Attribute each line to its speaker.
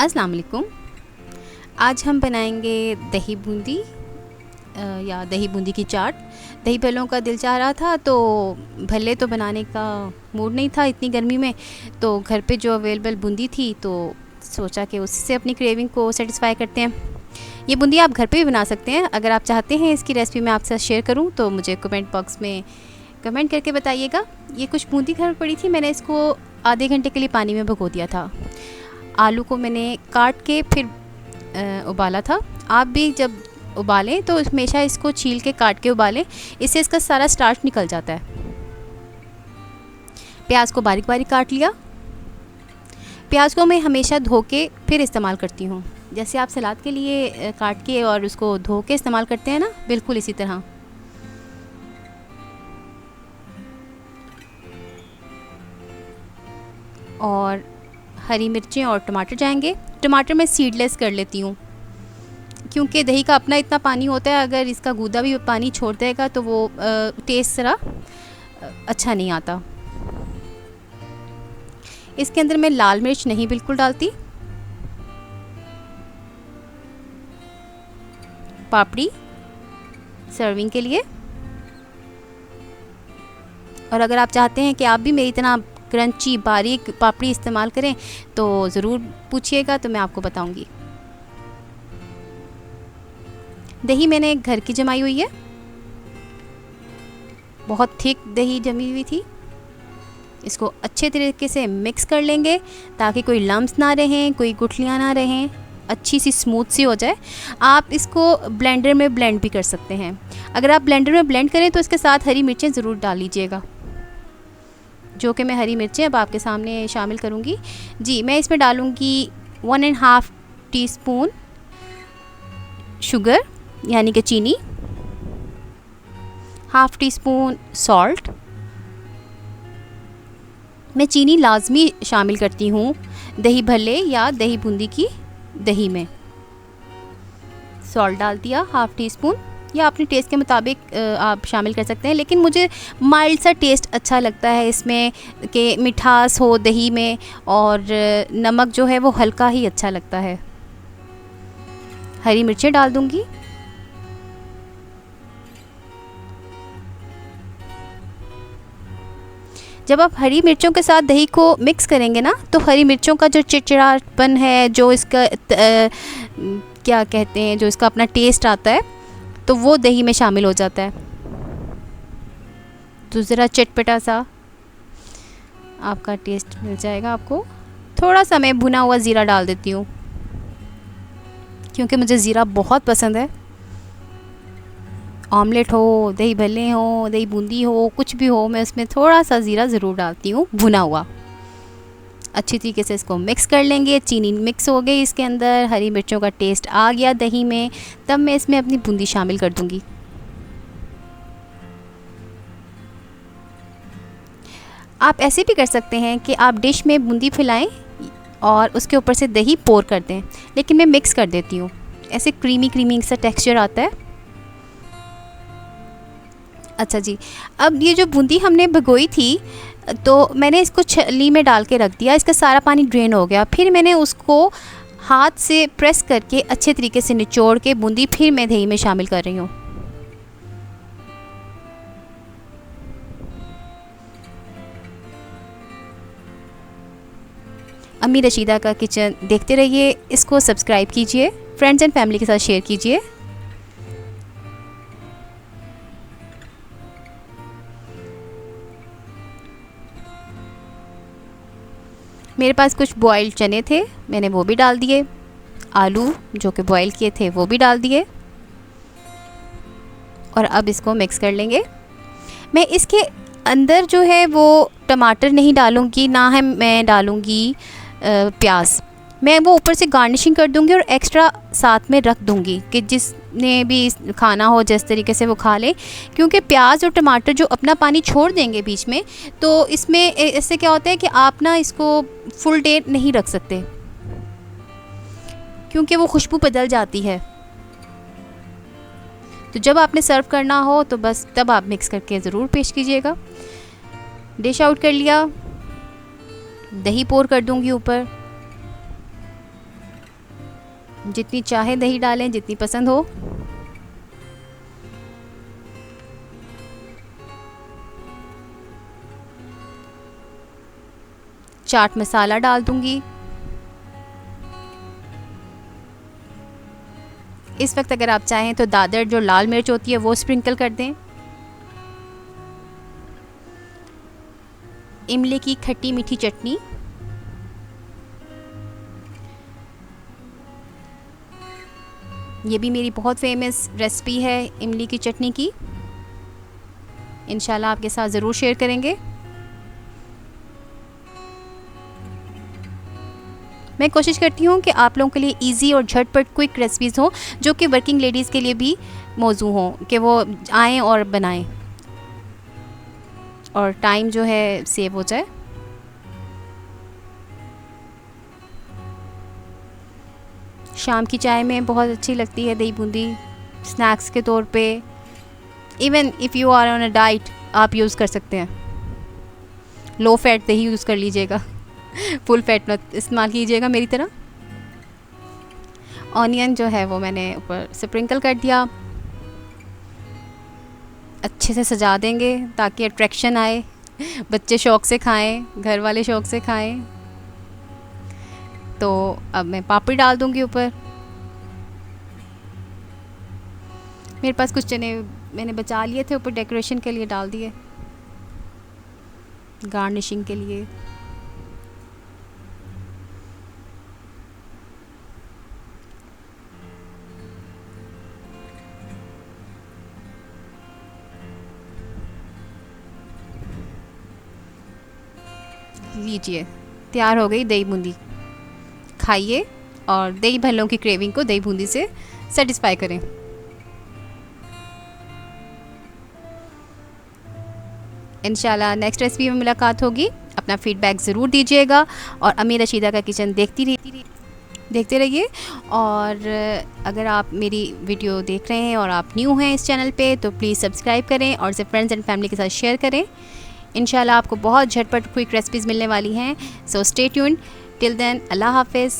Speaker 1: अस्सलाम वालेकुम। आज हम बनाएंगे दही बूंदी या दही बूंदी की चाट। दही भल्लों का दिल चाह रहा था तो भल्ले तो बनाने का मूड नहीं था इतनी गर्मी में, तो घर पे जो अवेलेबल बूंदी थी तो सोचा कि उससे अपनी क्रेविंग को सेटिस्फाई करते हैं। ये बूंदी आप घर पे भी बना सकते हैं। अगर आप चाहते हैं इसकी रेसिपी मैं आपसे शेयर करूं तो मुझे कमेंट बॉक्स में कमेंट करके बताइएगा। ये कुछ बूंदी घर पड़ी थी, मैंने इसको आधे घंटे के लिए पानी में भिगो दिया था। आलू को मैंने काट के फिर उबाला था। आप भी जब उबालें तो हमेशा इसको छील के काट के उबालें, इससे इसका सारा स्टार्च निकल जाता है। प्याज को बारीक बारीक काट लिया। प्याज को मैं हमेशा धो के फिर इस्तेमाल करती हूँ, जैसे आप सलाद के लिए काट के और उसको धो के इस्तेमाल करते हैं ना, बिल्कुल इसी तरह। और हरी मिर्चें और टमाटर जाएंगे। टमाटर मैं सीडलेस कर लेती हूँ क्योंकि दही का अपना इतना पानी होता है, अगर इसका गूदा भी पानी छोड़ देगा तो वो टेस्ट ज़रा अच्छा नहीं आता। इसके अंदर मैं लाल मिर्च नहीं बिल्कुल डालती। पापड़ी सर्विंग के लिए। और अगर आप चाहते हैं कि आप भी मेरी तरह क्रंची बारीक पापड़ी इस्तेमाल करें तो ज़रूर पूछिएगा, तो मैं आपको बताऊंगी। दही मैंने घर की जमाई हुई है, बहुत थिक दही जमी हुई थी। इसको अच्छे तरीके से मिक्स कर लेंगे ताकि कोई लम्स ना रहें, कोई गुठलियाँ ना रहें, अच्छी सी स्मूथ सी हो जाए। आप इसको ब्लेंडर में ब्लेंड भी कर सकते हैं। अगर आप ब्लेंडर में ब्लेंड करें तो इसके साथ हरी मिर्चें ज़रूर डाल लीजिएगा, जो कि मैं हरी मिर्चें अब आपके सामने शामिल करूँगी। जी, मैं इसमें डालूँगी 1.5 टीस्पून शुगर यानी कि चीनी, 1/2 टीस्पून सॉल्ट। मैं चीनी लाजमी शामिल करती हूँ दही भल्ले या दही बूंदी की दही में। सॉल्ट डाल दिया 1/2 टीस्पून, या अपने टेस्ट के मुताबिक आप शामिल कर सकते हैं, लेकिन मुझे माइल्ड सा टेस्ट अच्छा लगता है इसमें कि मिठास हो दही में, और नमक जो है वो हल्का ही अच्छा लगता है। हरी मिर्चें डाल दूंगी। जब आप हरी मिर्चों के साथ दही को मिक्स करेंगे ना, तो हरी मिर्चों का जो चिड़चिड़ापन है, जो इसका क्या कहते हैं, जो इसका अपना टेस्ट आता है, तो वो दही में शामिल हो जाता है। तो ज़रा चटपटा सा आपका टेस्ट मिल जाएगा आपको। थोड़ा सा मैं भुना हुआ ज़ीरा डाल देती हूँ क्योंकि मुझे ज़ीरा बहुत पसंद है। ऑमलेट हो, दही भल्ले हो, दही बूंदी हो, कुछ भी हो, मैं उसमें थोड़ा सा ज़ीरा ज़रूर डालती हूँ भुना हुआ। अच्छी तरीके से इसको मिक्स कर लेंगे। चीनी मिक्स हो गई इसके अंदर, हरी मिर्चों का टेस्ट आ गया दही में, तब मैं इसमें अपनी बूंदी शामिल कर दूंगी। आप ऐसे भी कर सकते हैं कि आप डिश में बूंदी फैलाएं और उसके ऊपर से दही पोर कर दें, लेकिन मैं मिक्स कर देती हूँ, ऐसे क्रीमी क्रीमी सा टेक्सचर आता है। अच्छा जी, अब ये जो बूंदी हमने भिगोई थी तो मैंने इसको छलनी में डाल के रख दिया। इसका सारा पानी ड्रेन हो गया। फिर मैंने उसको हाथ से प्रेस करके अच्छे तरीके से निचोड़ के बूंदी फिर मैं दही में शामिल कर रही हूँ। अम्मी रशीदा का किचन देखते रहिए, इसको सब्सक्राइब कीजिए, फ्रेंड्स एंड फैमिली के साथ शेयर कीजिए। मेरे पास कुछ बॉइल्ड चने थे, मैंने वो भी डाल दिए। आलू जो कि बॉईल किए थे वो भी डाल दिए। और अब इसको मिक्स कर लेंगे। मैं इसके अंदर जो है वो टमाटर नहीं डालूँगी, ना है मैं डालूँगी प्याज। मैं वो ऊपर से गार्निशिंग कर दूँगी और एक्स्ट्रा साथ में रख दूँगी कि जिसने भी खाना हो जिस तरीके से वो खा ले, क्योंकि प्याज और टमाटर जो अपना पानी छोड़ देंगे बीच में, तो इसमें इससे क्या होता है कि आप ना इसको फुल डे नहीं रख सकते क्योंकि वो खुशबू बदल जाती है। तो जब आपने सर्व करना हो तो बस तब आप मिक्स करके ज़रूर पेश कीजिएगा। डिश आउट कर लिया, दही पोर कर दूंगी ऊपर। जितनी चाहे दही डालें, जितनी पसंद हो। चाट मसाला डाल दूंगी। इस वक्त अगर आप चाहें तो दादर जो लाल मिर्च होती है वो स्प्रिंकल कर दें। इमली की खट्टी मीठी चटनी, ये भी मेरी बहुत फेमस रेसिपी है इमली की चटनी की। इंशाल्लाह आपके साथ ज़रूर शेयर करेंगे। मैं कोशिश करती हूँ कि आप लोगों के लिए इजी और झटपट क्विक रेसिपीज़ हों, जो कि वर्किंग लेडीज़ के लिए भी मौजू हों, कि वो आएँ और बनाएं और टाइम जो है सेव हो जाए। शाम की चाय में बहुत अच्छी लगती है दही बूंदी, स्नैक्स के तौर पे। Even if you are on a diet आप यूज़ कर सकते हैं। लो फैट दही यूज़ कर लीजिएगा, फुल फैट मत इस्तेमाल कीजिएगा मेरी तरह। ऑनियन जो है वो मैंने ऊपर स्प्रिंकल कर दिया। अच्छे से सजा देंगे ताकि अट्रैक्शन आए, बच्चे शौक़ से खाएं, घर वाले शौक़ से खाएं। तो अब मैं पापड़ी डाल दूंगी ऊपर। मेरे पास कुछ चने मैंने बचा लिए थे, ऊपर डेकोरेशन के लिए डाल दिए, गार्निशिंग के लिए। लीजिए, तैयार हो गई दही बूंदी। खाइए और दही भल्लों की क्रेविंग को दही बूंदी से सेटिस्फाई करें। इंशाल्लाह नेक्स्ट रेसिपी में मुलाकात होगी। अपना फीडबैक ज़रूर दीजिएगा और अम्मी रशीदा का किचन देखते रहिए। और अगर आप मेरी वीडियो देख रहे हैं और आप न्यू हैं इस चैनल पे तो प्लीज़ सब्सक्राइब करें और इसे फ्रेंड्स एंड फैमिली के साथ शेयर करें। इंशाल्लाह आपको बहुत झटपट क्विक रेसिपीज़ मिलने वाली हैं। So stay tuned. Till then, अल्लाह हाफिज़।